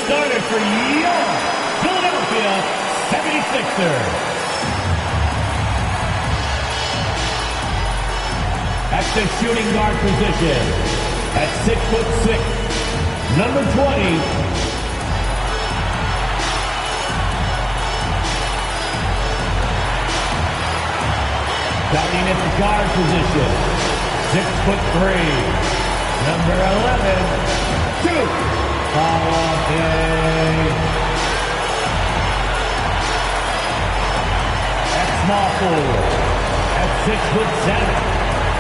starter for your Philadelphia 76ers. At the shooting guard position, at 6'6", number 20, starting at the guard position, 6'3", number 11, Duke Holiday. At small forward, at 6'7",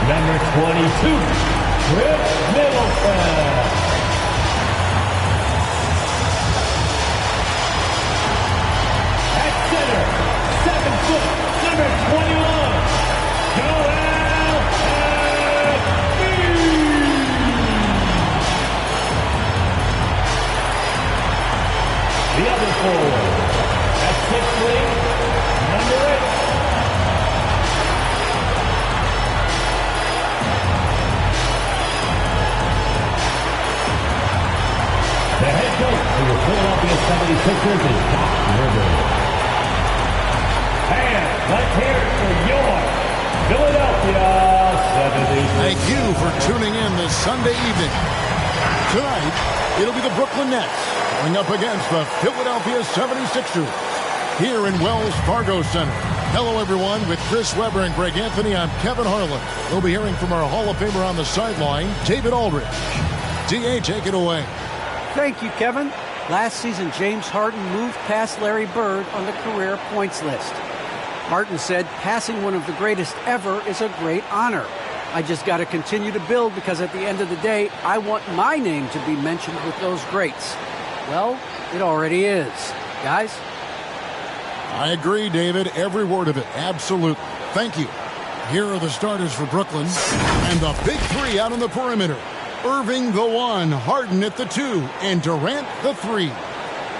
number 22, Khris Middleton. At center, 7 foot, number 21, Joel Embiid. The other forward, at 6'3", number 8. The head coach for the Philadelphia 76ers is Doc Rivers. And let's hear it for your Philadelphia 76ers. Thank you for tuning in this Sunday evening. Tonight, it'll be the Brooklyn Nets going up against the Philadelphia 76ers here in Wells Fargo Center. Hello, everyone. With Chris Webber and Greg Anthony, I'm Kevin Harlan. We'll be hearing from our Hall of Famer on the sideline, David Aldridge. D.A., take it away. Thank you, Kevin. Last season, James Harden moved past Larry Bird on the career points list. Harden said, passing one of the greatest ever is a great honor. I just got to continue to build because at the end of the day, I want my name to be mentioned with those greats. Well, it already is. Guys? I agree, David. Every word of it. Absolutely. Thank you. Here are the starters for Brooklyn. And the big three out on the perimeter. Irving the 1, Harden at the 2, and Durant the 3.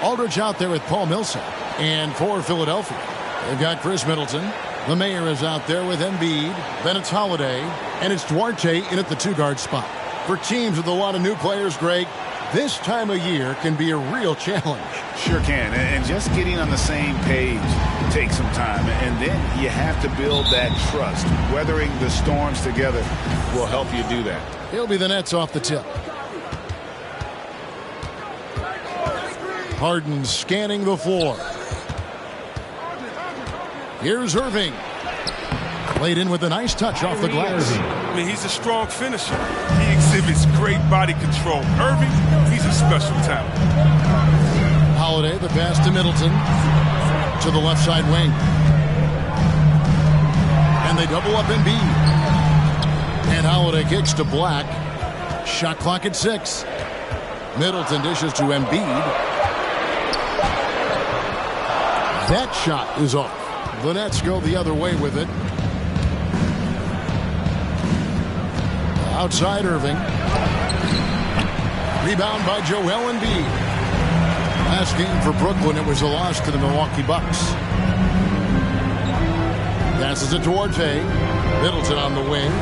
Aldridge out there with Paul Millsap. And for Philadelphia, they've got Khris Middleton. The mayor is out there with Embiid. Then it's Holiday. And it's Duarte in at the 2-guard spot. For teams with a lot of new players, Greg, this time of year can be a real challenge. Sure can. And just getting on the same page takes some time. And then you have to build that trust. Weathering the storms together will help you do that. It'll be the Nets off the tip. Harden scanning the floor. Here's Irving. Played in with a nice touch off the glass. I mean, he's a strong finisher. He exhibits great body control. Irving, he's a special talent. Holiday, the pass to Middleton. To the left side wing. And they double up Embiid. And Holiday kicks to Black. Shot clock at 6. Middleton dishes to Embiid. That shot is off. The Nets go the other way with it. Outside Irving. Rebound by Joel Embiid. Last game for Brooklyn, it was a loss to the Milwaukee Bucks. Passes it to Duarte. Middleton on the wing.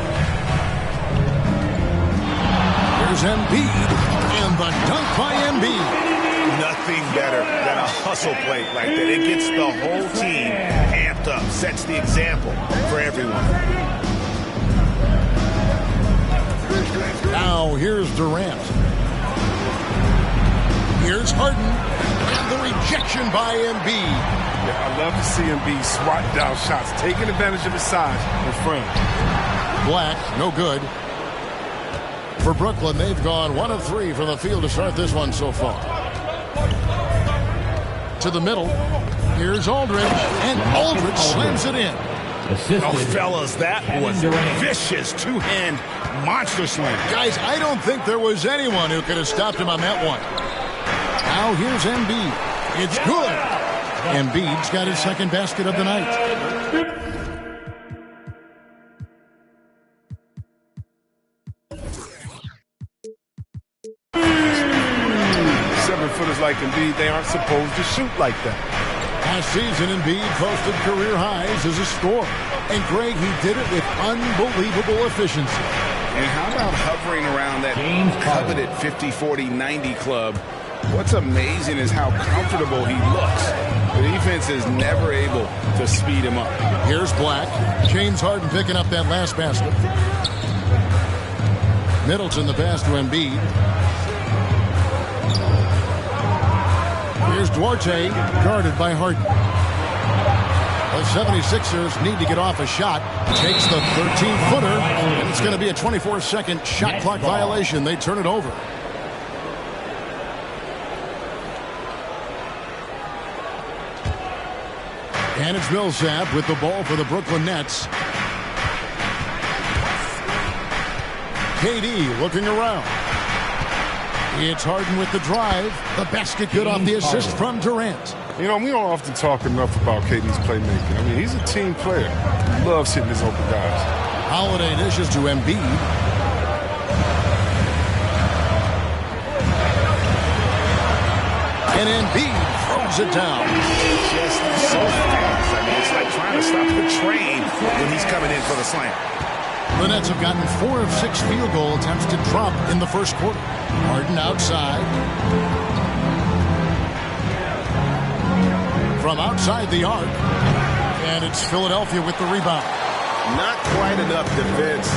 Here's Embiid. And the dunk by Embiid. Nothing better than a hustle play like that. It gets the whole team amped up. Sets the example for everyone. Now here's Durant. Here's Harden. And the rejection by Embiid. Yeah, I love to see Embiid swat down shots, taking advantage of his size and frame. Black, no good. For Brooklyn, they've gone 1 of 3 from the field to start this one so far. To the middle. Here's Aldridge. And Aldridge slams it in. Oh, fellas, that was vicious two-hand monster slam. Guys, I don't think there was anyone who could have stopped him on that one. Now here's Embiid. It's good. Embiid's got his second basket of the night. 7-footers like Embiid, they aren't supposed to shoot like that. Last season, Embiid posted career highs as a scorer. And Greg, he did it with unbelievable efficiency. And how about hovering around that coveted 50-40-90 club What's amazing is how comfortable he looks. The defense is never able to speed him up. Here's Black. James Harden picking up that last basket. Middleton the pass to Embiid. Here's Duarte, guarded by Harden. The 76ers need to get off a shot. Takes the 13-footer, and it's going to be a 24-second shot clock violation. They turn it over. And it's Millsap with the ball for the Brooklyn Nets. KD looking around. It's Harden with the drive. The basket good off the assist from Durant. You know, we don't often talk enough about KD's playmaking. I mean, he's a team player. He loves hitting his open guys. Holiday dishes to Embiid. And Embiid throws it down. It's just so fast. I mean, it's like trying to stop a train when he's coming in for the slam. The Nets have gotten 4 of 6 field goal attempts to drop in the first quarter. Harden outside. From outside the arc. And it's Philadelphia with the rebound. Not quite enough defense.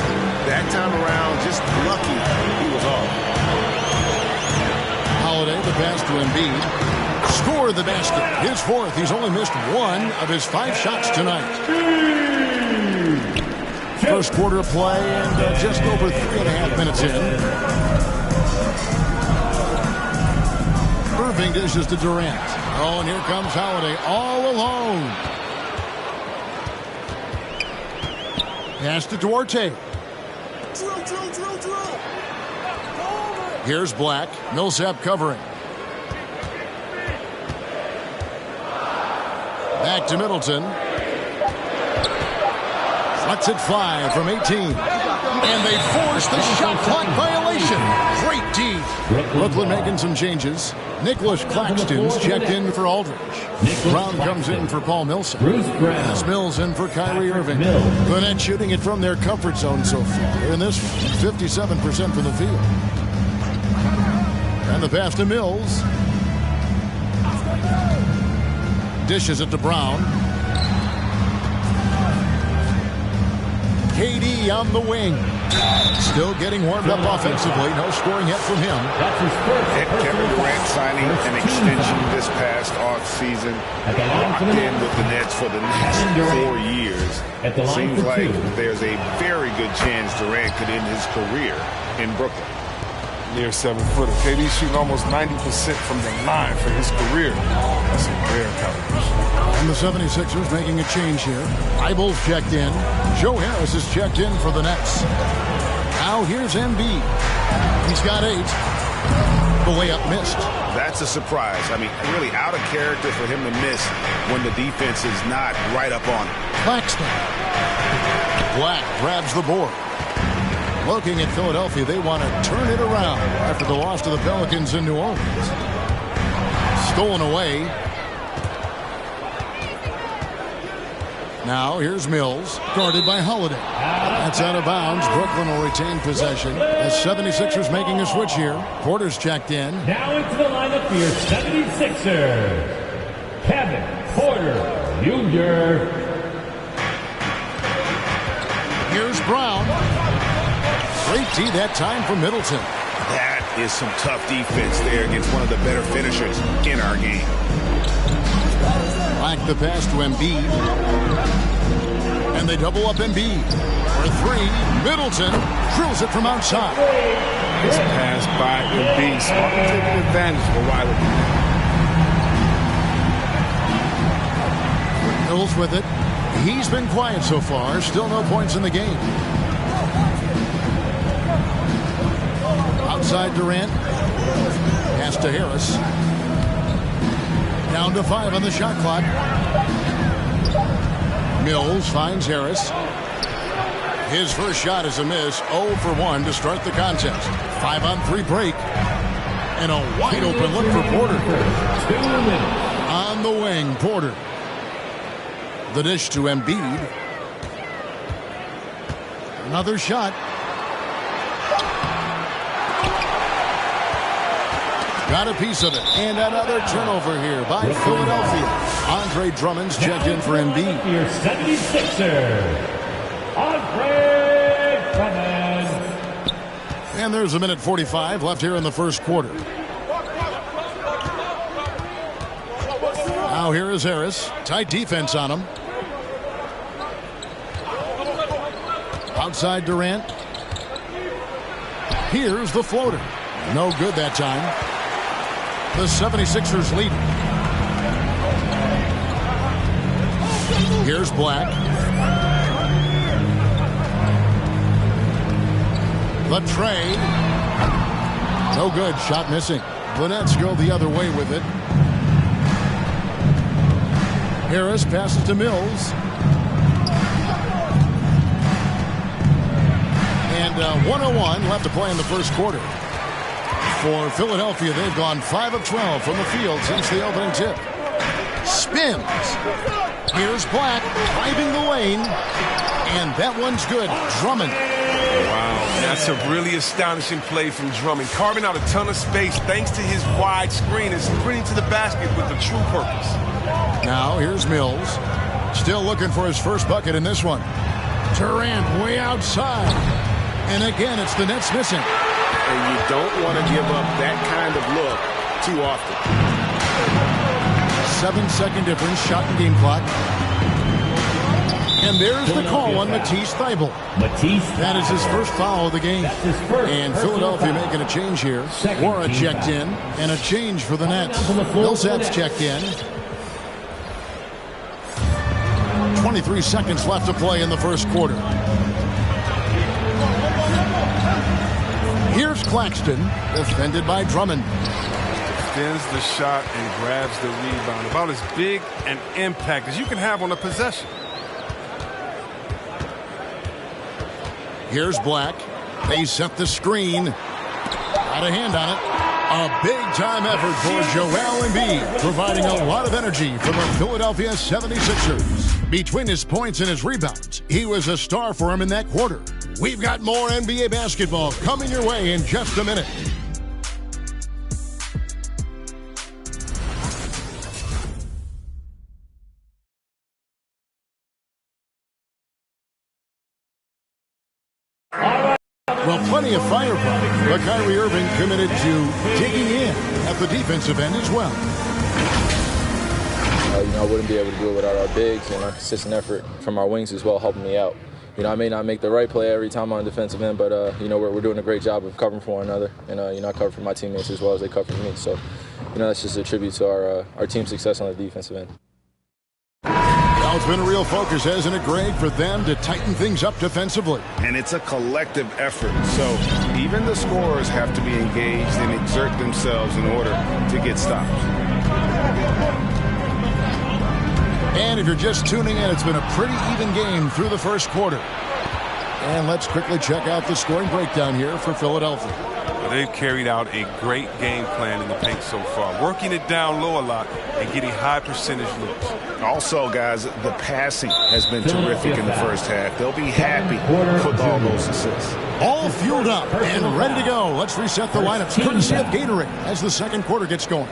That time around, just lucky he was off. Holiday, the pass to Embiid. Score the basket. His 4th. He's only missed 1 of his 5 shots tonight. First quarter of play and just over 3.5 minutes in. Irving dishes to Durant. Oh, and here comes Holiday all alone. Pass to Duarte. Here's Black. Millsap covering. Back to Middleton. Lets it fly from 18. And they force the shot clock violation. Great D. Brooklyn making some changes. Nicholas Claxton's checked in for Aldridge. Brown comes in for Paul Millsap. As Mills in for Kyrie Irving. The Nets shooting it from their comfort zone so far. In this, 57% from the field. And the pass to Mills. Dishes it to Brown. KD on the wing. Still getting warmed up offensively. No scoring yet from him. Kevin Durant signing an extension this past offseason. Locked in with the Nets for the next 4 years. Seems like there's a very good chance Durant could end his career in Brooklyn. Near 7-footer. KD shooting almost 90% from the line for his career. That's a rare combination. And the 76ers making a change here. Eibel's checked in. Joe Harris is checked in for the Nets. Now here's Embiid. He's got 8. The layup missed. That's a surprise. I mean, really out of character for him to miss when the defense is not right up on him. Claxton. Black grabs the board. Looking at Philadelphia, they want to turn it around after the loss to the Pelicans in New Orleans. Stolen away. Now here's Mills, guarded by Holiday. That's out of bounds. Brooklyn will retain possession. The 76ers making a switch here. Porter's checked in. Now into the lineup for your 76ers. Kevin Porter Jr. Here's Brown. Great D that time from Middleton. That is some tough defense there against one of the better finishers in our game. Black the pass to Embiid. And they double up Embiid. For 3, Middleton drills it from outside. This pass by Embiid. Smart taking advantage of a while ago. Mills with it. He's been quiet so far. Still no points in the game. Outside Durant. Pass to Harris. Down to 5 on the shot clock. Mills finds Harris. His first shot is a miss. 0 for 1 to start the contest. 5-on-3 break. And a wide open look for Porter. On the wing, Porter. The dish to Embiid. Another shot. Got a piece of it. And another turnover here by Philadelphia. Andre Drummond's checked in for Embiid. Your 76ers, Andre Drummond. And there's 1:45 left here in the first quarter. Now here is Harris. Tight defense on him. Outside Durant. Here's the floater. No good that time. The 76ers lead. Here's Black. The trade. No good. Shot missing. The Nets go the other way with it. Harris passes to Mills. And 1:01 left to play in the first quarter. For Philadelphia, they've gone 5 of 12 from the field since the opening tip. Spins. Here's Black driving the lane. And that one's good. Drummond. Wow, that's a really astonishing play from Drummond. Carving out a ton of space thanks to his wide screen and sprinting to the basket with a true purpose. Now here's Mills. Still looking for his first bucket in this one. Durant way outside. And again, it's the Nets missing. And you don't want to give up that kind of look too often. 7-second difference, shot and game clock. And there's the call on Matisse Thybulle. That is his first foul of the game. And Philadelphia making a change here. Wara checked in, and a change for the Nets. Millsap's checked in. 23 seconds left to play in the first quarter. Here's Claxton, defended by Drummond. Defends the shot and grabs the rebound. About as big an impact as you can have on a possession. Here's Black. They set the screen. Got a hand on it. A big-time effort for Joel Embiid, providing a lot of energy for the Philadelphia 76ers. Between his points and his rebounds, he was a star for him in that quarter. We've got more NBA basketball coming your way in just a minute. Well, plenty of firepower, but Kyrie Irving committed to digging in at the defensive end as well. I wouldn't be able to do it without our bigs and our consistent effort from our wings as well, helping me out. I may not make the right play every time on the defensive end, but we're doing a great job of covering for one another, and I cover for my teammates as well as they cover for me. So, that's just a tribute to our team success on the defensive end. Well, it's been a real focus, hasn't it, Greg, for them to tighten things up defensively? And it's a collective effort. So even the scorers have to be engaged and exert themselves in order to get stops. And if you're just tuning in, it's been a pretty even game through the first quarter. And let's quickly check out the scoring breakdown here for Philadelphia. They've carried out a great game plan in the paint so far, working it down low a lot and getting high percentage looks. Also, guys, the passing has been terrific in the first half. They'll be happy with all those assists. All fueled up and ready to go. Let's reset the lineups courtesy of Gatorade as the second quarter gets going.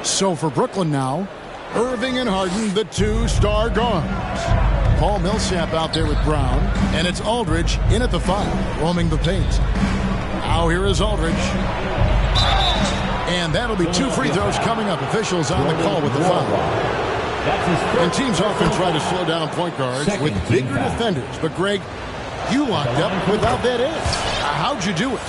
So for Brooklyn now, Irving and Harden, the two-star guards. Paul Millsap out there with Brown, and it's Aldridge in at the 5, roaming the paint. Now here is Aldridge. And that'll be 2 free throws coming up. Officials on the call with the foul. And teams often try to slow down point guards with bigger defenders. But, Greg, you locked up without that edge. How'd you do it?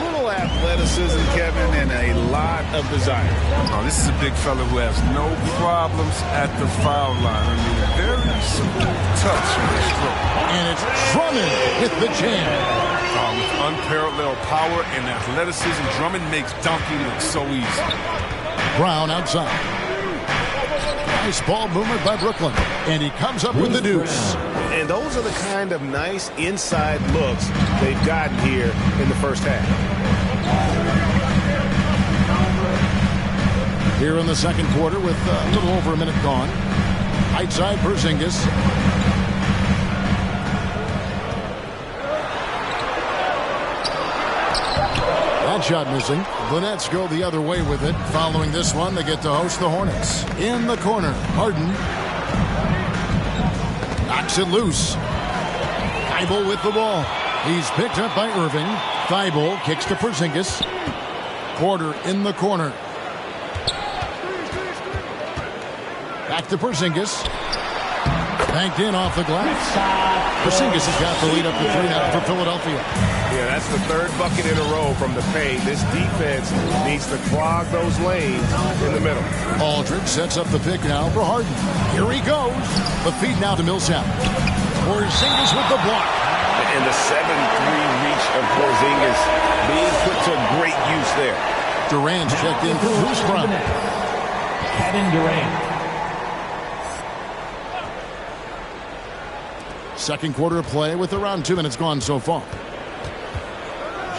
Little athleticism, Kevin, and a lot of desire. Oh, this is a big fella who has no problems at the foul line. A very smooth touch with his stroke. And it's Drummond with the jam. With unparalleled power and athleticism, Drummond makes dunking look so easy. Brown outside. Nice ball movement by Brooklyn. And he comes up with the deuce. And those are the kind of nice inside looks they've gotten here in the first half. Here in the second quarter with a little over a minute gone. Right side, Porzingis. That shot missing. The Nets go the other way with it. Following this one, they get to host the Hornets. In the corner, Harden knocks it loose. Thybulle with the ball. He's picked up by Irving. Thybulle kicks to Porzingis. Porter in the corner. Back to Porzingis. Banked in off the glass. Porzingis has got the lead up to 3 now for Philadelphia. Yeah, that's the third bucket in a row from the paint. This defense needs to clog those lanes in the middle. Aldridge sets up the pick now for Harden. Here he goes. The feed now to Millsap. Porzingis with the block. And the 7-3 reach of Porzingis being put to great use there. Durant's checked in for Bruce Brown. Kevin Durant. Second quarter of play with around 2 minutes gone so far.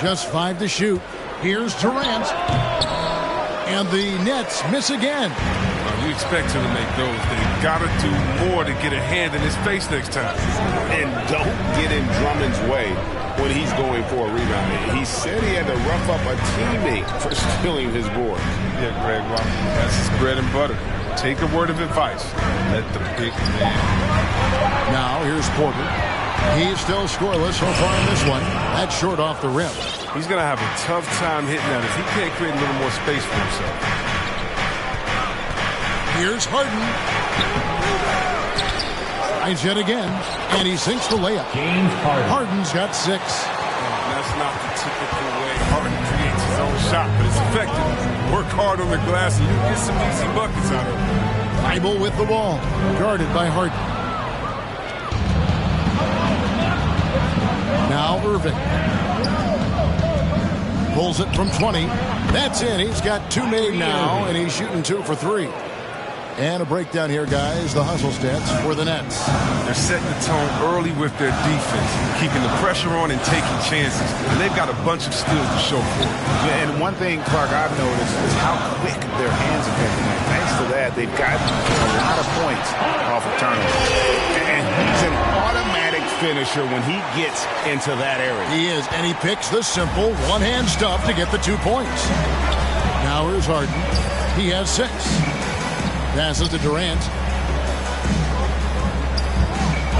Just 5 to shoot. Here's Durant. And the Nets miss again. You expect him to make those. They've got to do more to get a hand in his face next time. And don't get in Drummond's way when he's going for a rebound. He said he had to rough up a teammate for stealing his board. Yeah, Greg, well, that's his bread and butter. Take a word of advice. Let the big man. Now here's Porter. He's still scoreless so far in this one. That's short off the rim. He's going to have a tough time hitting that if he can't create a little more space for himself. Here's Harden. Tries yet again, and he sinks the layup. James Harden. Harden's got 6. That's not the typical way Harden creates his own shot, but it's effective. Work hard on the glass, and you get some easy buckets out of it. Thybulle with the ball, guarded by Harden. Now Irving. Pulls it from 20. That's in. He's got 2 made now, and he's shooting 2 for 3. And a breakdown here, guys. The hustle stats for the Nets. They're setting the tone early with their defense, keeping the pressure on and taking chances. And they've got a bunch of skills to show for it. Yeah, and one thing, Clark, I've noticed is how quick their hands have been tonight. Thanks to that, they've got a lot of points off of turnovers. And he's an automatic finisher when he gets into that area. He is, and he picks the simple one-hand stuff to get the 2 points. Now here's Harden. He has 6. Passes to Durant.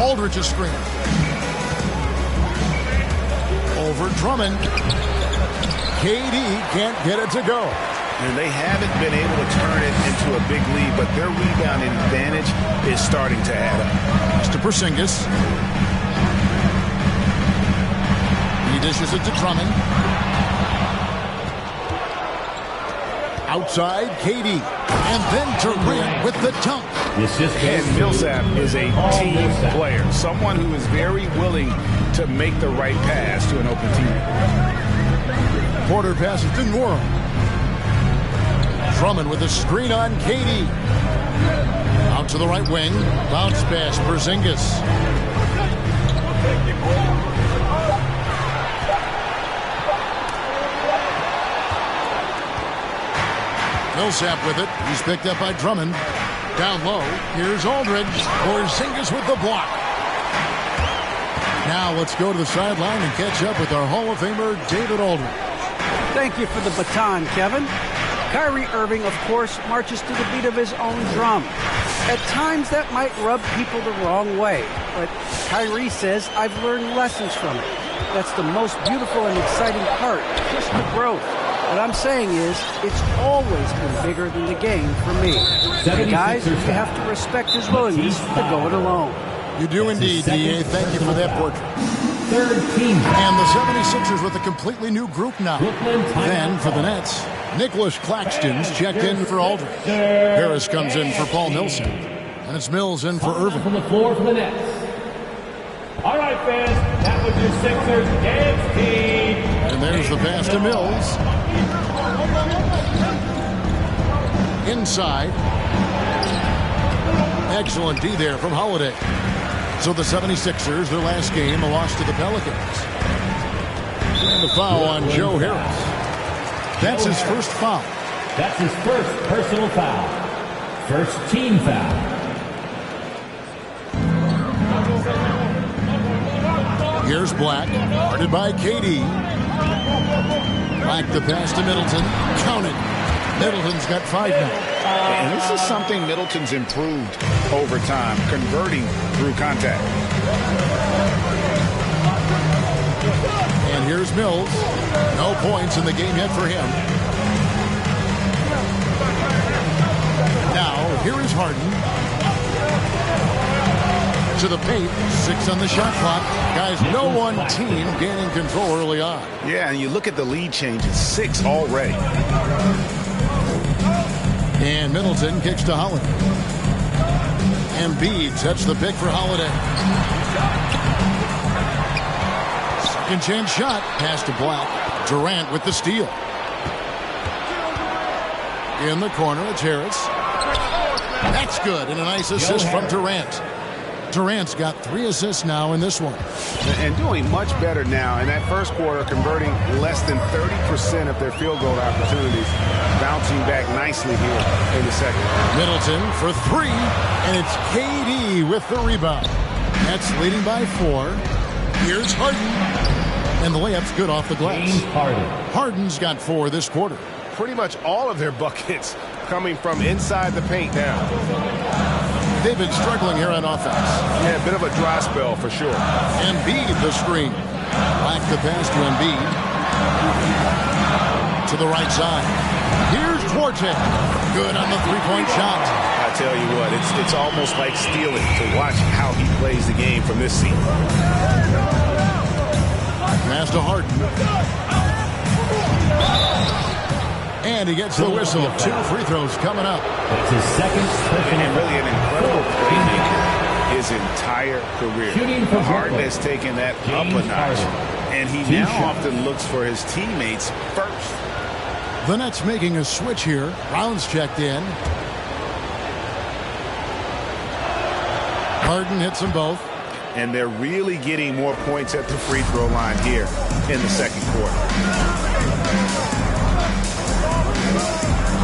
Aldridge's screen. Over Drummond. KD can't get it to go. And they haven't been able to turn it into a big lead, but their rebounding advantage is starting to add up. It's to Porzingis. He dishes it to Drummond. Outside, KD. And then Durant with the dunk. And Millsap is a team player, someone who is very willing to make the right pass to an open teammate. Porter passes to Nwora. Drummond with a screen on KD. Out to the right wing. Bounce pass, Porzingis. Millsap with it. He's picked up by Drummond. Down low. Here's Aldridge. Porzingis with the block. Now let's go to the sideline and catch up with our Hall of Famer, David Aldridge. Thank you for the baton, Kevin. Kyrie Irving, of course, marches to the beat of his own drum. At times, that might rub people the wrong way. But Kyrie says, I've learned lessons from it. That's the most beautiful and exciting part, just the growth. What I'm saying is, it's always been bigger than the game for me. And guys, you have to respect his willingness to go it alone. You do indeed, D.A. Thank you for that portrait. Third team. And the 76ers with a completely new group now. Then for the Nets, Nicholas Claxton's checked in for Aldridge. Harris comes in for Paul Millsap. And it's Mills in for Irving. From the floor for the Nets. All right, fans, that was your Sixers dance team. And there's the pass to Mills. Inside. Excellent D there from Holiday. So the 76ers, their last game, a loss to the Pelicans. And a foul on Joe Harris. That's his first foul. That's his first personal foul. First team foul. Here's Black, guarded by KD. Back the pass to Middleton. Counted. Middleton's got 5 now. And this is something Middleton's improved over time, converting through contact. And here's Mills. No points in the game yet for him. Now, here is Harden. To the paint. 6 on the shot clock. Guys, no one team gaining control early on. Yeah, and you look at the lead changes. 6 already. And Middleton kicks to Holiday. Embiid sets the pick for Holiday. Second chance shot. Pass to Black. Durant with the steal. In the corner, it's Harris. That's good. And a nice assist from Durant. Durant's got 3 assists now in this one. And doing much better now. In that first quarter, converting less than 30% of their field goal opportunities. Bouncing back nicely here in the second. Middleton for 3. And it's KD with the rebound. Nets leading by 4. Here's Harden. And the layup's good off the glass. Harden's got 4 this quarter. Pretty much all of their buckets coming from inside the paint now. They've been struggling here on offense. Yeah, a bit of a dry spell for sure. Embiid the screen. Back the pass to Embiid. To the right side. Here's Duarte. Good on the 3-point shot. I tell you what, it's almost like stealing to watch how he plays the game from this seat. Pass to Harden. And he gets the whistle. 2 free throws coming up. That's his second And really an incredible playmaker his entire career. Harden has taken that up a notch. And he now often looks for his teammates first. The Nets making a switch here. Brown's checked in. Harden hits them both. And they're really getting more points at the free throw line here in the second quarter.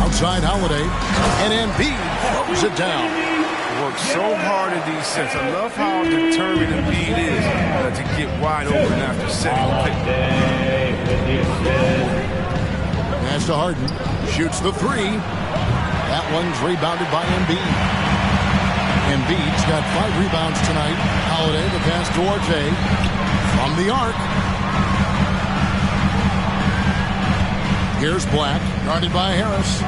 Outside Holiday. And Embiid throws it down. Works so hard in these sets. I love how determined Embiid is to get wide open after setting the pick. Pass to Harden. Shoots the 3. That one's rebounded by Embiid. Embiid's got 5 rebounds tonight. Holiday, the pass to Duarte. From the arc. Here's Black, guarded by Harris.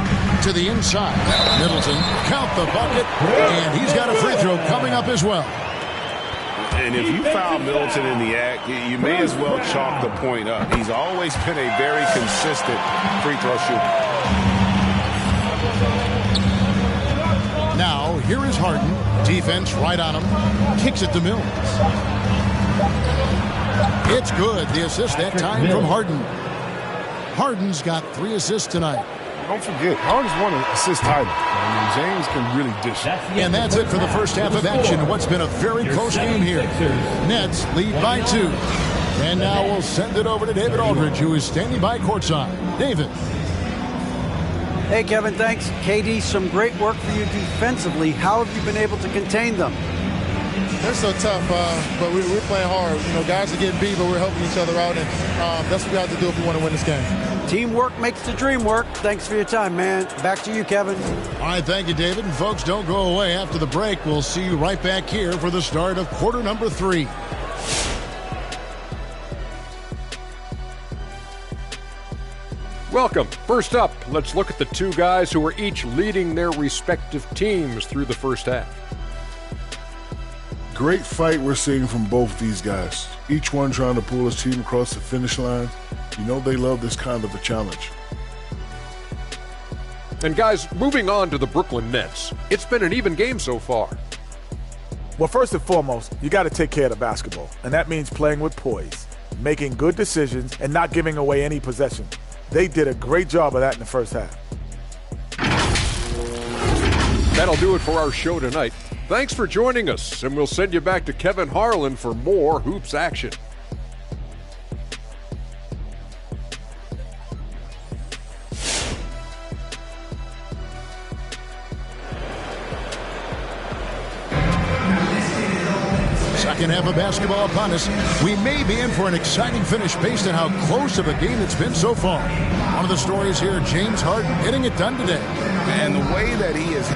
To the inside. Middleton, count the bucket. And he's got a free throw coming up as well. And if you foul Middleton in the act, you may as well chalk the point up. He's always been a very consistent free throw shooter. Now, here is Harden. Defense right on him. Kicks it to Mills. It's good. The assist that time from Harden. Harden's got 3 assists tonight. Don't forget, Harden's won an assist title. I mean, James can really dish it. And that's it for the first half of action in what's been a very close game here. Nets lead by 2. And now we'll send it over to David Aldridge, who is standing by courtside. David. Hey, Kevin, thanks. KD, some great work for you defensively. How have you been able to contain them? They're so tough, but we're playing hard. You know, guys are getting beat, but we're helping each other out, and that's what we have to do if we want to win this game. Teamwork makes the dream work. Thanks for your time, man. Back to you, Kevin. All right, thank you, David. And folks, don't go away. After the break, we'll see you right back here for the start of quarter number 3. Welcome. First up, let's look at the 2 guys who are each leading their respective teams through the first half. Great fight we're seeing from both these guys. Each one trying to pull his team across the finish line. You know they love this kind of a challenge. And guys, moving on to the Brooklyn Nets. It's been an even game so far. Well, first and foremost, you got to take care of the basketball. And that means playing with poise, making good decisions, and not giving away any possession. They did a great job of that in the first half. That'll do it for our show tonight. Thanks for joining us, and we'll send you back to Kevin Harlan for more hoops action. Second half of basketball upon us. We may be in for an exciting finish based on how close of a game it's been so far. One of the stories here, James Harden getting it done today. And the way that he is...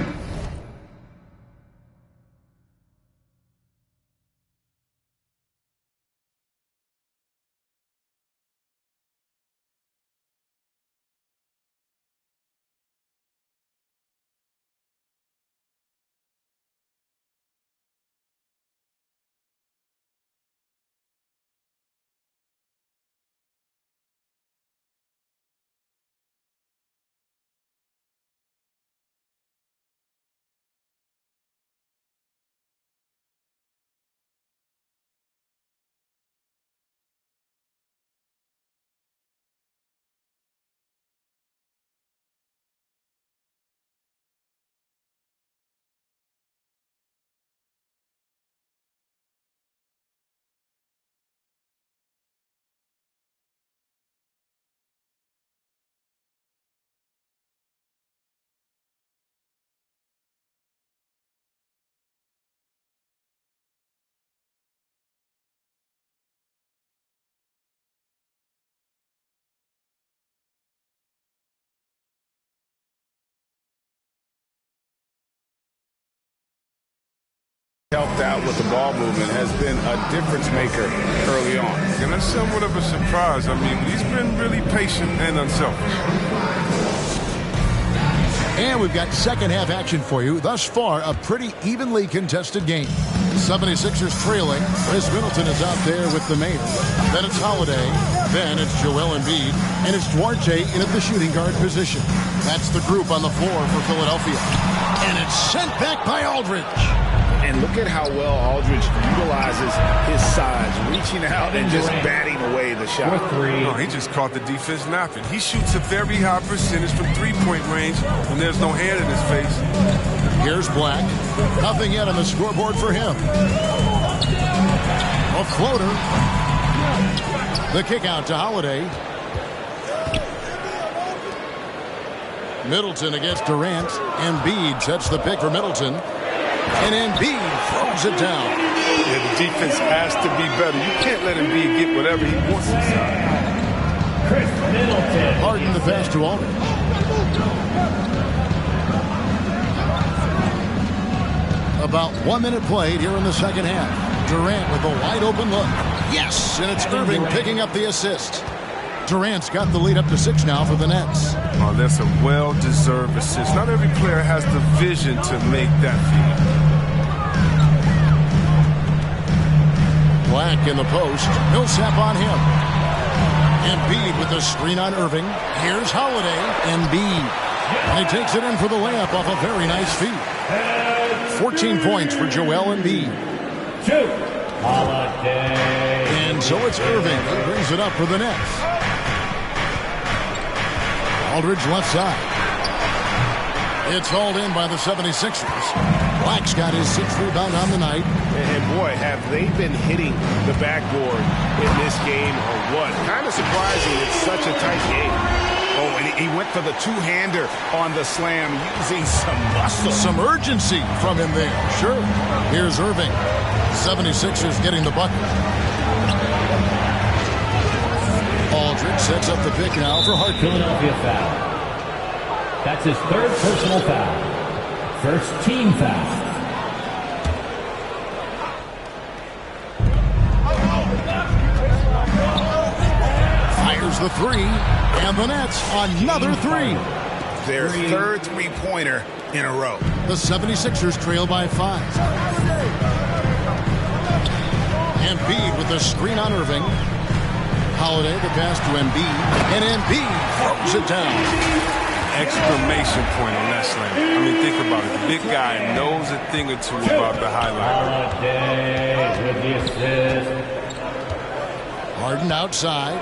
helped out with the ball movement, has been a difference maker early on. And that's somewhat of a surprise. I mean, he's been really patient and unselfish. And we've got second half action for you. Thus far, a pretty evenly contested game. 76ers trailing. Chris Middleton is out there with the mayor. Then it's Holiday. Then it's Joel Embiid. And it's Duarte in at the shooting guard position. That's the group on the floor for Philadelphia. And it's sent back by Aldridge. And look at how well Aldridge utilizes his size, reaching out and just batting away the shot. No, he just caught the defense napping. He shoots a very high percentage from three-point range when there's no hand in his face. Here's Black. Nothing yet on the scoreboard for him. A floater. The kick out to Holiday. Middleton against Durant. Embiid sets the pick for Middleton. And Embiid throws it down. Yeah, the defense has to be better. You can't let Embiid get whatever he wants inside. Chris Middleton. Harden the pass to Aldridge. About 1 minute played here in the second half. Durant with a wide open look. Yes, and it's Irving picking up the assist. Durant's got the lead up to 6 now for the Nets. Oh, that's a well-deserved assist. Not every player has the vision to make that feed. Black in the post. Millsap on him. Embiid with the screen on Irving. Here's Holiday. Embiid. And he takes it in for the layup off a very nice feed. 14 points for Joel Embiid. Holiday. And so it's Irving who brings it up for the Nets. Aldridge left side. It's hauled in by the 76ers. Black's got his 6th rebound on the night. And boy, have they been hitting the backboard in this game or what? Kind of surprising. It's such a tight game. Oh, and he went for the two-hander on the slam using some muscle. Some urgency from him there. Sure. Here's Irving. 76ers getting the bucket. Aldridge sets up the pick now for Harden. Philadelphia foul. That's his 3rd personal foul. First team foul. Fires the 3, and the Nets another 3. Their 3rd three-pointer in a row. The 76ers trail by 5. Embiid with the screen on Irving. Holiday the pass to Embiid, and Embiid throws it down. Exclamation point on that slam. I mean, think about it. The big guy knows a thing or two about the highlight. Holiday with the assist. Harden outside.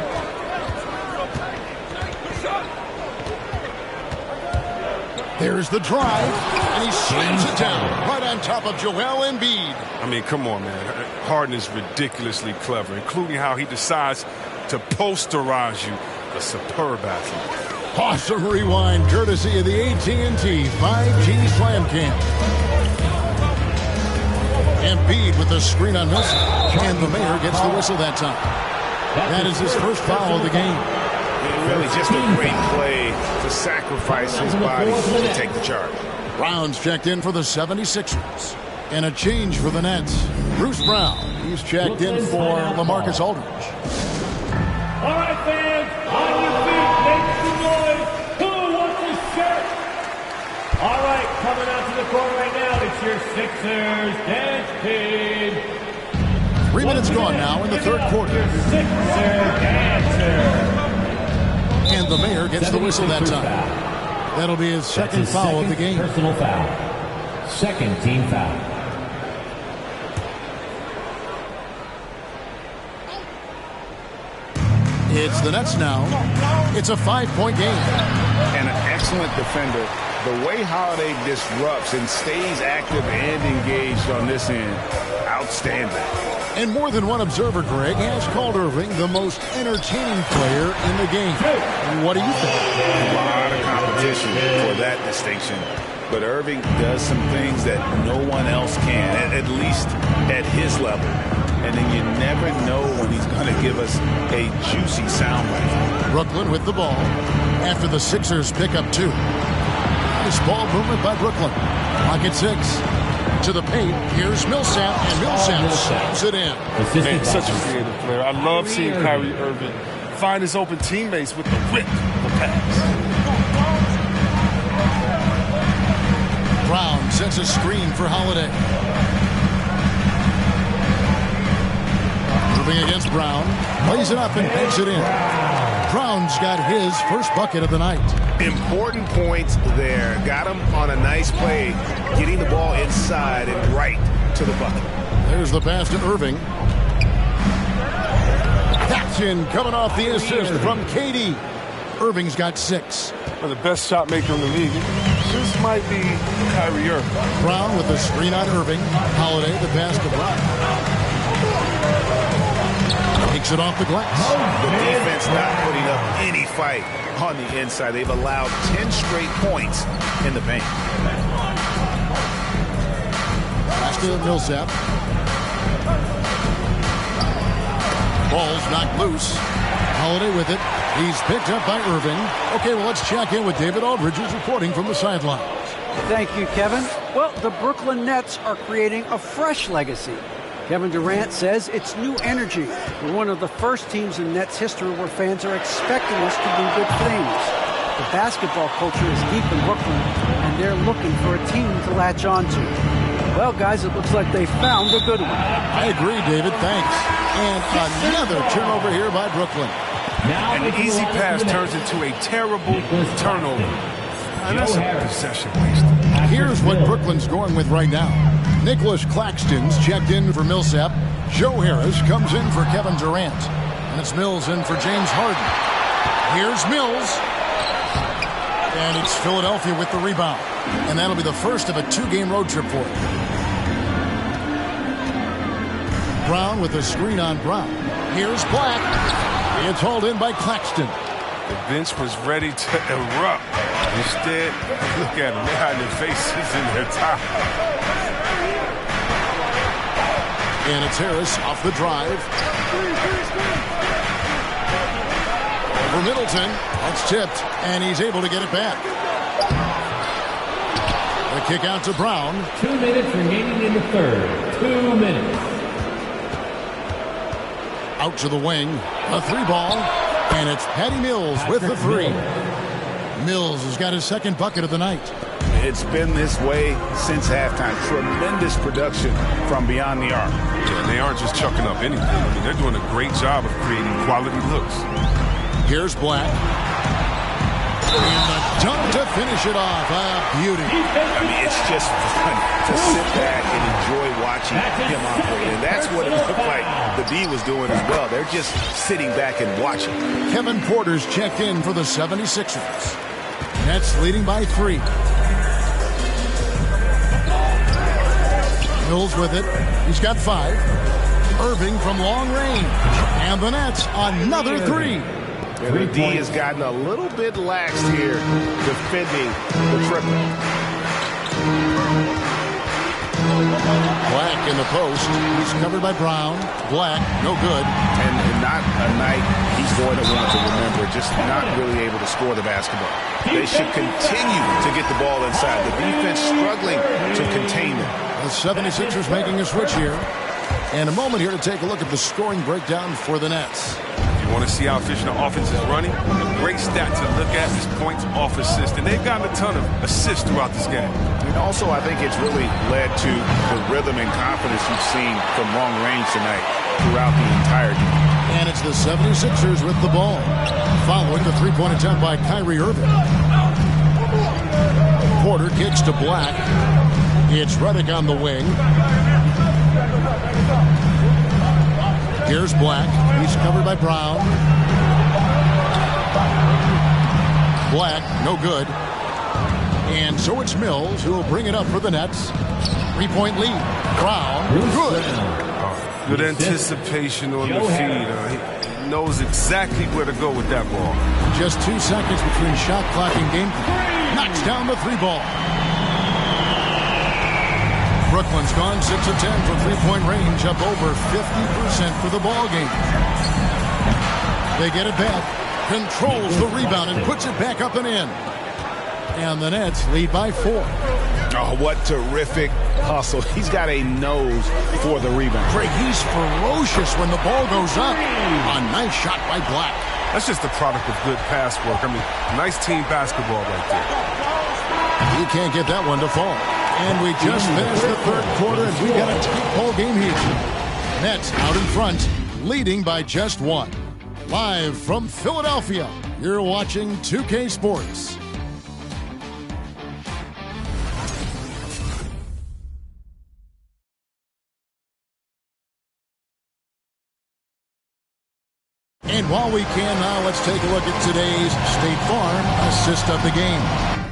There's the drive, and he slams it down right on top of Joel Embiid. I mean, come on, man. Harden is ridiculously clever, including how he decides to posterize you. A superb athlete. Awesome rewind, courtesy of the AT&T 5G Slam Cam. Embiid with the screen on Millsap. And the Mayor gets the whistle that time. That is his first foul of the game. Really just a great play to sacrifice his body to take the charge. Brown's checked in for the 76ers. And a change for the Nets. Bruce Brown. He's checked in for LaMarcus Aldridge. All right, fans, on your feet, make some noise. Who wants a shirt? All right, coming out to the court right now, it's your Sixers dance team. 3 minutes gone now in the third quarter. Sixer dancer. And the Mayor gets the whistle that time. That'll be his second foul of the game. Personal foul. Second team foul. It's the Nets now. It's a 5-point game. And an excellent defender. The way Holiday disrupts and stays active and engaged on this end, outstanding. And more than one observer, Greg, has called Irving the most entertaining player in the game. What do you think? A lot of competition for that distinction. But Irving does some things that no one else can, at least at his level. And then you never know when he's going to give us a juicy soundbite. Brooklyn with the ball after the Sixers pick up 2. Nice ball movement by Brooklyn. Pocket 6. To the paint. Here's Millsap, and Millsap slams it in. Man, such a creative player. I love seeing Kyrie Irving find his open teammates with the whip of the pass. Brown sets a screen for Holiday. Moving against Brown. Lays it up and banks it in. Brown's got his first bucket of the night. Important points there. Got him on a nice play, getting the ball inside and right to the bucket. There's the pass to Irving. Jackson coming off the assist from KD. Irving's got 6. Well, the best shot maker in the league. This might be Kyrie Irving. Brown with the screen on Irving. Holiday the pass to Brown. Takes it off the glass. The defense not putting up any fight on the inside. They've allowed 10 straight points in the paint. Pass to Millsap. Ball's knocked loose. Holiday with it. He's picked up by Irving. Okay, well, let's check in with David Aldridge, who's reporting from the sidelines. Thank you, Kevin. Well, the Brooklyn Nets are creating a fresh legacy. Kevin Durant says it's new energy. We're one of the first teams in Nets history where fans are expecting us to do good things. The basketball culture is deep in Brooklyn, and they're looking for a team to latch on to. Well, guys, it looks like they found a good one. I agree, David. Thanks. And another turnover here by Brooklyn. An easy pass turns into a terrible turnover. And that's a possession waster. Here's what Brooklyn's going with right now. Nicholas Claxton's checked in for Millsap. Joe Harris comes in for Kevin Durant. And it's Mills in for James Harden. Here's Mills. And it's Philadelphia with the rebound. And that'll be the first of a 2-game road trip for him. Brown with the screen on Brown. Here's Black. It's hauled in by Claxton. The bench was ready to erupt. Instead, look at them. They're hiding their faces in their tie. And it's Harris off the drive. Over Middleton. That's tipped, and he's able to get it back. The kick out to Brown. 2 minutes remaining in the third. 2 minutes. Out to the wing. A 3-ball. And it's Patty Mills with the 3. Mills has got his second bucket of the night. It's been this way since halftime. Tremendous production from beyond the arc. Yeah, they aren't just chucking up anything. I mean, they're doing a great job of creating quality looks. Here's Black. And the dunk to finish it off. Beauty. I mean, it's just fun to sit back and enjoy watching him operate. And that's what it looked like the D was doing as well. They're just sitting back and watching. Kevin Porter's checked in for the 76ers. Nets leading by 3. Mills with it. He's got 5. Irving from long range. And the Nets, another 3. And the D has gotten a little bit lax here defending the triple. Black in the post. He's covered by Brown. Black, no good. And not a night he's going to want to remember, just not really able to score the basketball. They should continue to get the ball inside. The defense struggling to contain them. The 76ers making a switch here. And a moment here to take a look at the scoring breakdown for the Nets. You want to see how efficient the offense is running? A great stat to look at is points off assist. And they've gotten a ton of assists throughout this game. And also, I think it's really led to the rhythm and confidence you've seen from long range tonight throughout the entire game. And it's the 76ers with the ball. Following the three-point attempt by Kyrie Irving. Porter kicks to Black. It's Redick on the wing. Here's Black. He's covered by Brown. Black, no good. And so it's Mills who will bring it up for the Nets. 3-point lead. Brown, good. Good anticipation on the feed. He knows exactly where to go with that ball. Just 2 seconds between shot clock and game. Knocks down the three ball. Brooklyn's gone 6 of 10 from three-point range, up over 50% for the ball game. They get it back, controls the rebound and puts it back up and in. And the Nets lead by 4. Oh, what terrific hustle. He's got a nose for the rebound. Craig, he's ferocious when the ball goes up. A nice shot by Black. That's just a product of good pass work. I mean, nice team basketball right there. He can't get that one to fall. And we just finished the third quarter, and we got a tight ball game here. Nets out in front, leading by just 1. Live from Philadelphia, you're watching 2K Sports. And while we can now, let's take a look at today's State Farm assist of the game.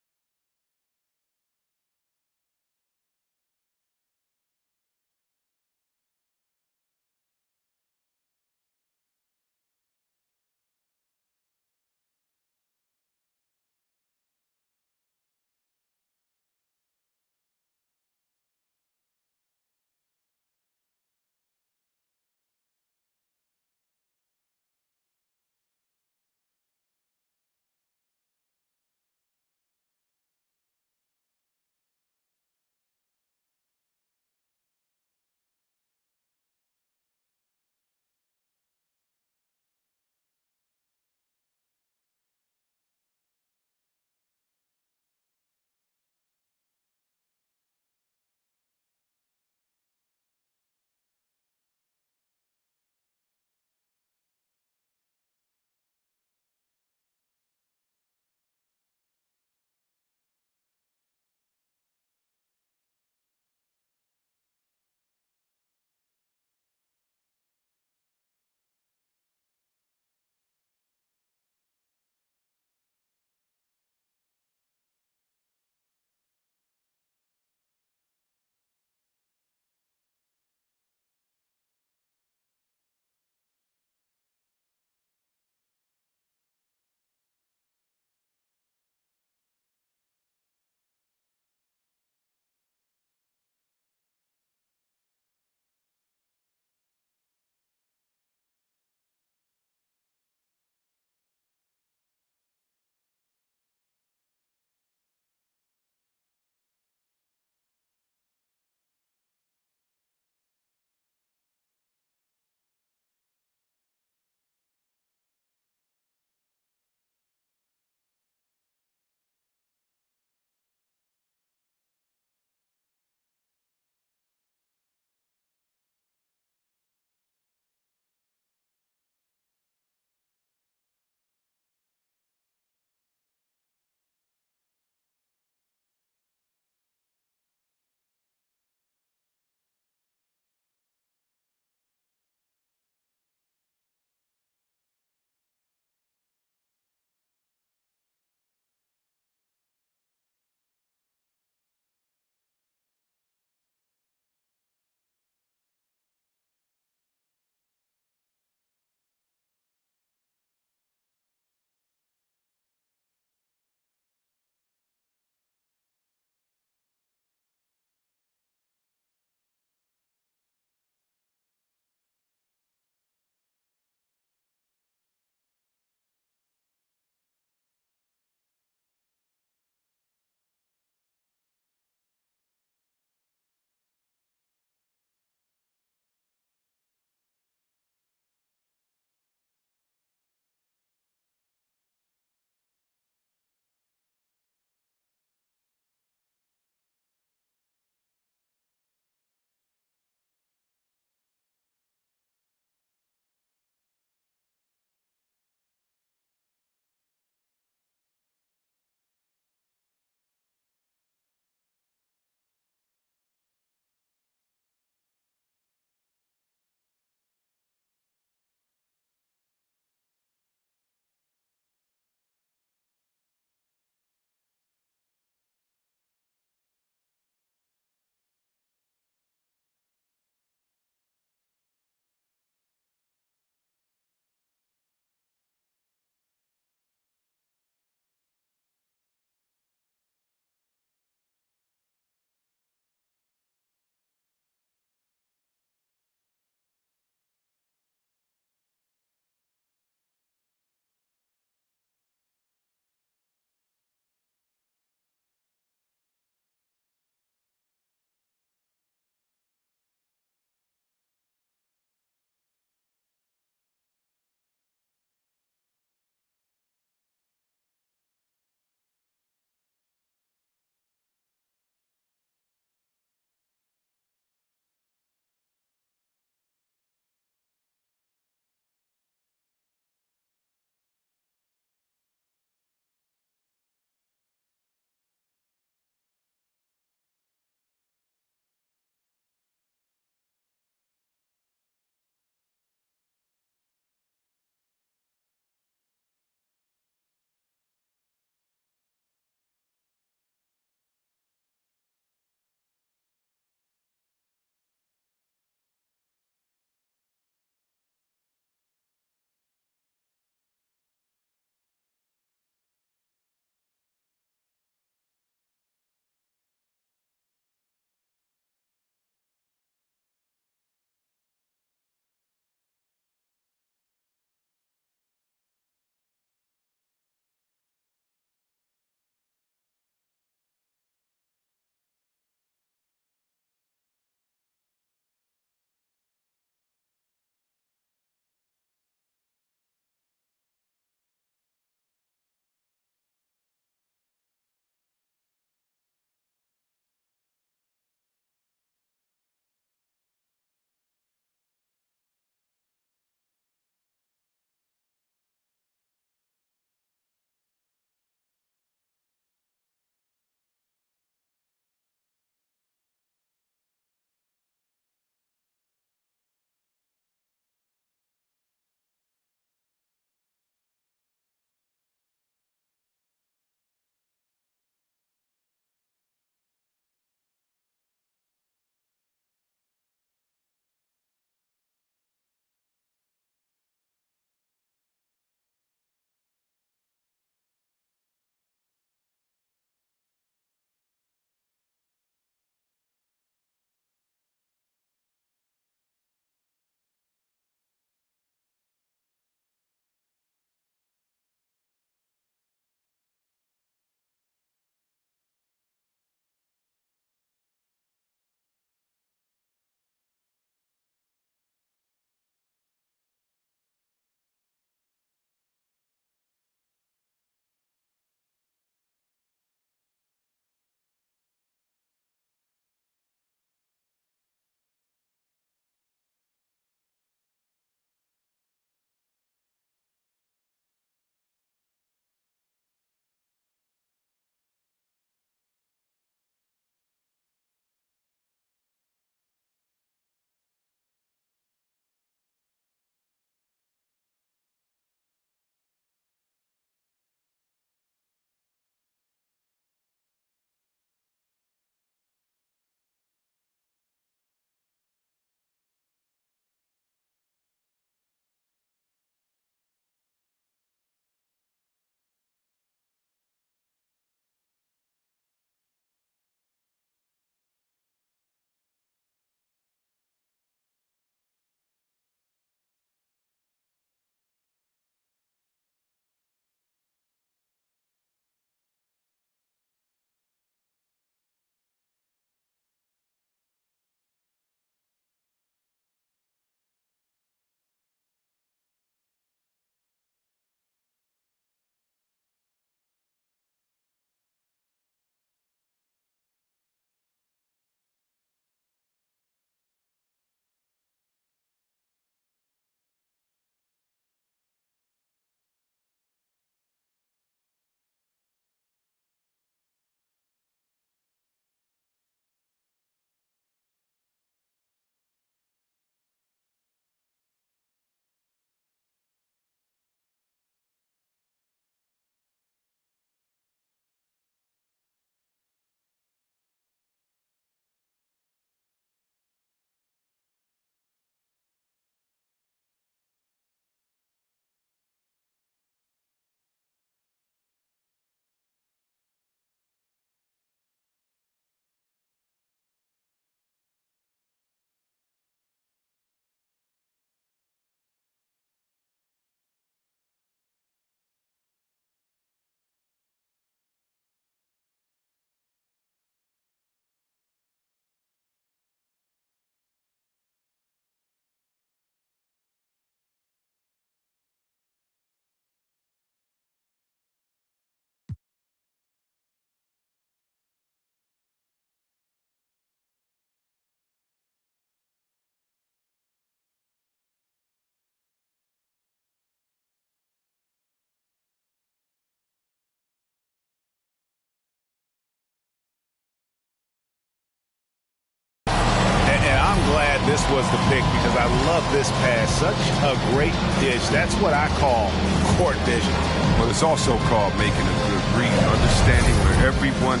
this was the pick because I love this pass. Such a great dish. That's what I call court vision. Well, it's also called making a good read, understanding where everyone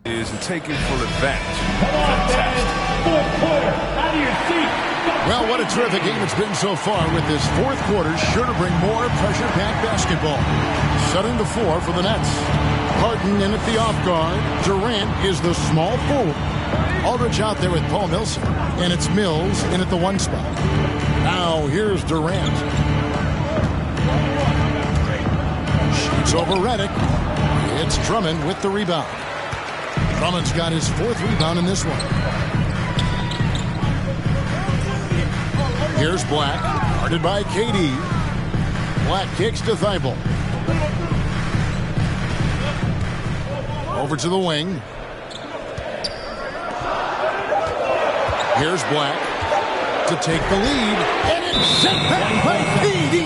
is and taking full advantage. Fantastic. Fourth quarter, out of your seat. Well, what a terrific game it's been so far, with this fourth quarter sure to bring more pressure-packed basketball. 7-4 for the Nets. Harden in at the off guard. Durant is the small forward. Aldridge out there with Paul Millsap. And it's Mills in at the 1 spot. Now here's Durant. Shoots over Redick. It's Drummond with the rebound. Drummond's got his 4th rebound in this one. Here's Black, guarded by KD. Black kicks to Thibault. Over to the wing. Here's Black to take the lead. And it's set back by KD.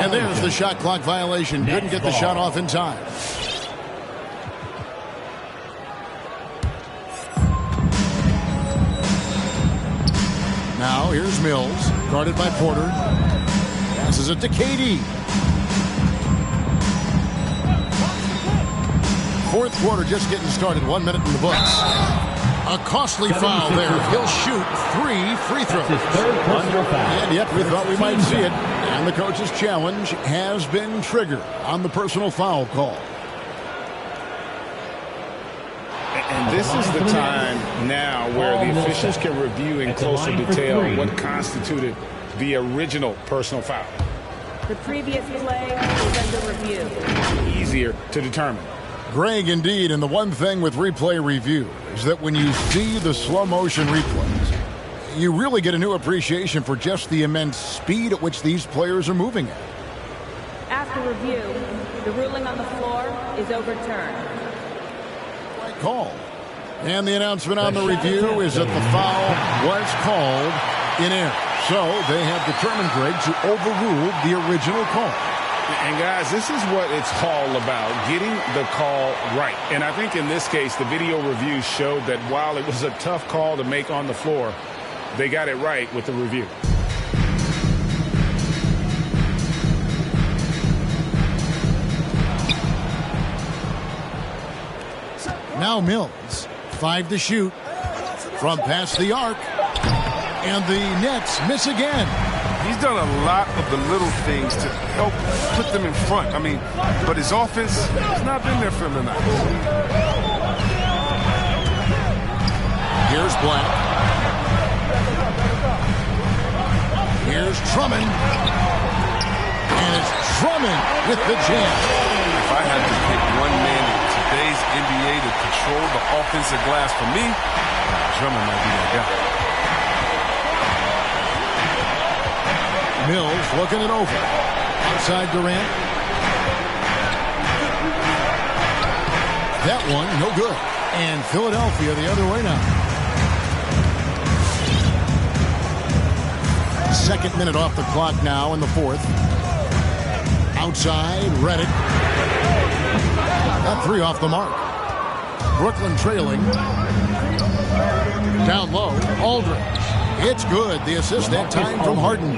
And there's the shot clock violation. Couldn't get the shot off in time. Now here's Mills, guarded by Porter. Passes it to KD. 4th quarter just getting started. 1 minute in the books. A costly foul there. He'll shoot 3 free throws. And yep, we thought we might see it. And the coach's challenge has been triggered on the personal foul call. And this is the time now where the officials can review in closer detail what constituted the original personal foul. The previous play is under review. Easier to determine. Greg, indeed, and the one thing with replay review is that when you see the slow motion replays, you really get a new appreciation for just the immense speed at which these players are moving at. After review, the ruling on the floor is overturned. Right call. And the announcement on the review is that the foul was called in error. So they have determined, Greg, to overrule the original call. And guys, this is what it's all about, getting the call right. And I think in this case, the video review showed that while it was a tough call to make on the floor, they got it right with the review. Now Mills, 5 to shoot from past the arc. And the Nets miss again. He's done a lot of the little things to help put them in front. I mean, but his offense has not been there for him tonight. Here's Black. Here's Drummond. And it's Drummond with the jam. If I had to pick one man in today's NBA to control the offensive glass for me, Drummond might be that guy. Mills looking it over. Outside Durant. That one, no good. And Philadelphia the other way now. 2nd minute off the clock now in the 4th. Outside, Redick. That 3 off the mark. Brooklyn trailing. Down low, Aldridge. It's good. The assist that time from Harden.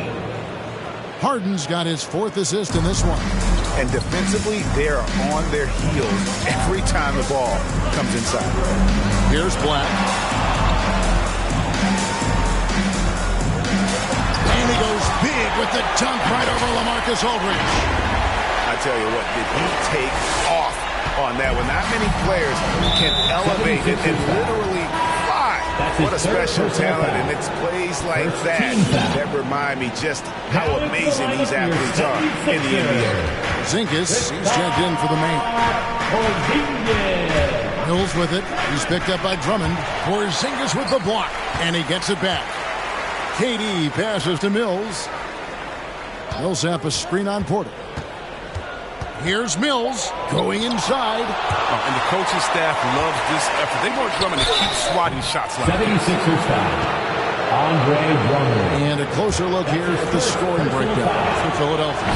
Harden's got his 4th assist in this one. And defensively, they are on their heels every time the ball comes inside. Here's Black. And he goes big with the dunk right over LaMarcus Aldridge. I tell you what, did he take off on that one? Not many players can elevate it and literally fly. What a special talent, and it's plays like that that remind me just how amazing these athletes are in the NBA. Zingas, he's checked in for the main. Mills with it. He's picked up by Drummond. Porzingis with the block, and he gets it back. KD passes to Mills. Millsap a screen on Porter. Here's Mills going inside. And the coaching staff loves this effort. They want Drummond to keep swatting shots like that. 76ers foul. Andre Drummond. And a closer look here at the scoring breakdown for Philadelphia.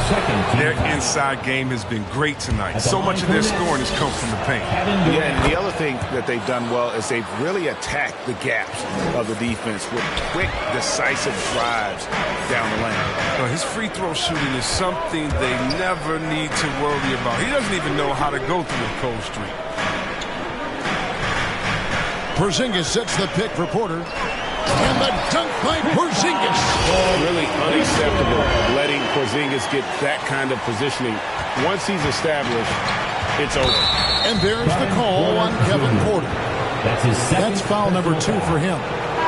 Their inside game has been great tonight. So much of their scoring has come from the paint. Yeah, and the other thing that they've done well is they've really attacked the gaps of the defense with quick, decisive drives down the lane. His free throw shooting is something they never need to worry about. He doesn't even know how to go through a cold streak. Porzingis sets the pick for Porter. And the dunk by Porzingis. Really unacceptable letting Porzingis get that kind of positioning. Once he's established, it's over. And there's the call on Kevin Porter. That's foul number 2 for him.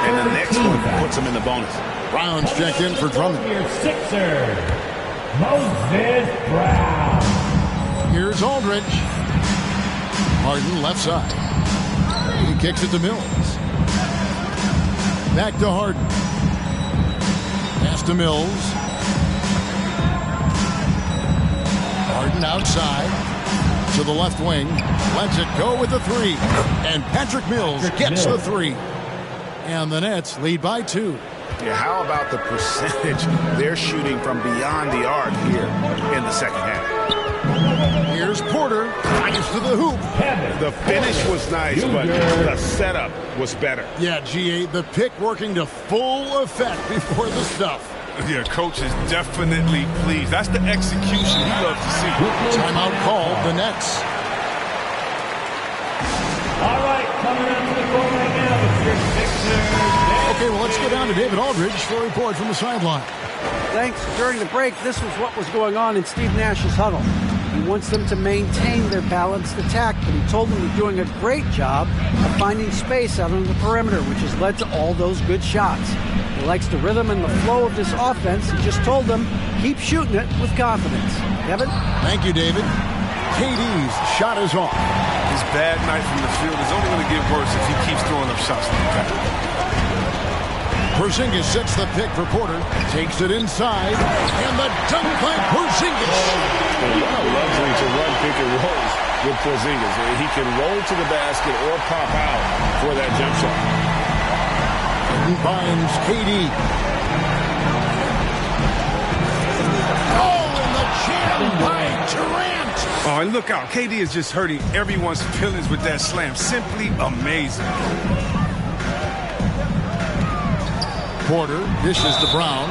And the next one puts him in the bonus. Brown's checked in for Drummond. Your Sixer, Moses Brown. Here's Aldridge. Harden left side. He kicks it to Mills. Back to Harden. Pass to Mills. Harden outside to the left wing. Lets it go with the 3. And Patrick Mills gets the 3. And the Nets lead by 2. Yeah, how about the percentage they're shooting from beyond the arc here in the second half? Here's Porter. Drives to the hoop. The finish was nice, but the setup was better. Yeah, GA, the pick working to full effect before the stuff. Yeah, coach is definitely pleased. That's the execution he loves to see. Timeout called, the Nets. All right, coming out to the court right now, it's your Sixers. Okay, well, let's go down to David Aldridge for a report from the sideline. Thanks. During the break, this was what was going on in Steve Nash's huddle. He wants them to maintain their balanced attack, but he told them they're doing a great job of finding space out on the perimeter, which has led to all those good shots. He likes the rhythm and the flow of this offense. He just told them, keep shooting it with confidence. Kevin? Thank you, David. KD's shot is off. His bad night from the field is only going to get worse if he keeps throwing up shots like that. Porzingis sets the pick for Porter. Takes it inside. And the dunk by Porzingis. What a luxury to run pick and rolls with Porzingis. He can roll to the basket or pop out for that jump shot. He finds KD. Oh, and the jam by Durant. Oh, and look out. KD is just hurting everyone's feelings with that slam. Simply amazing. Porter dishes to Brown.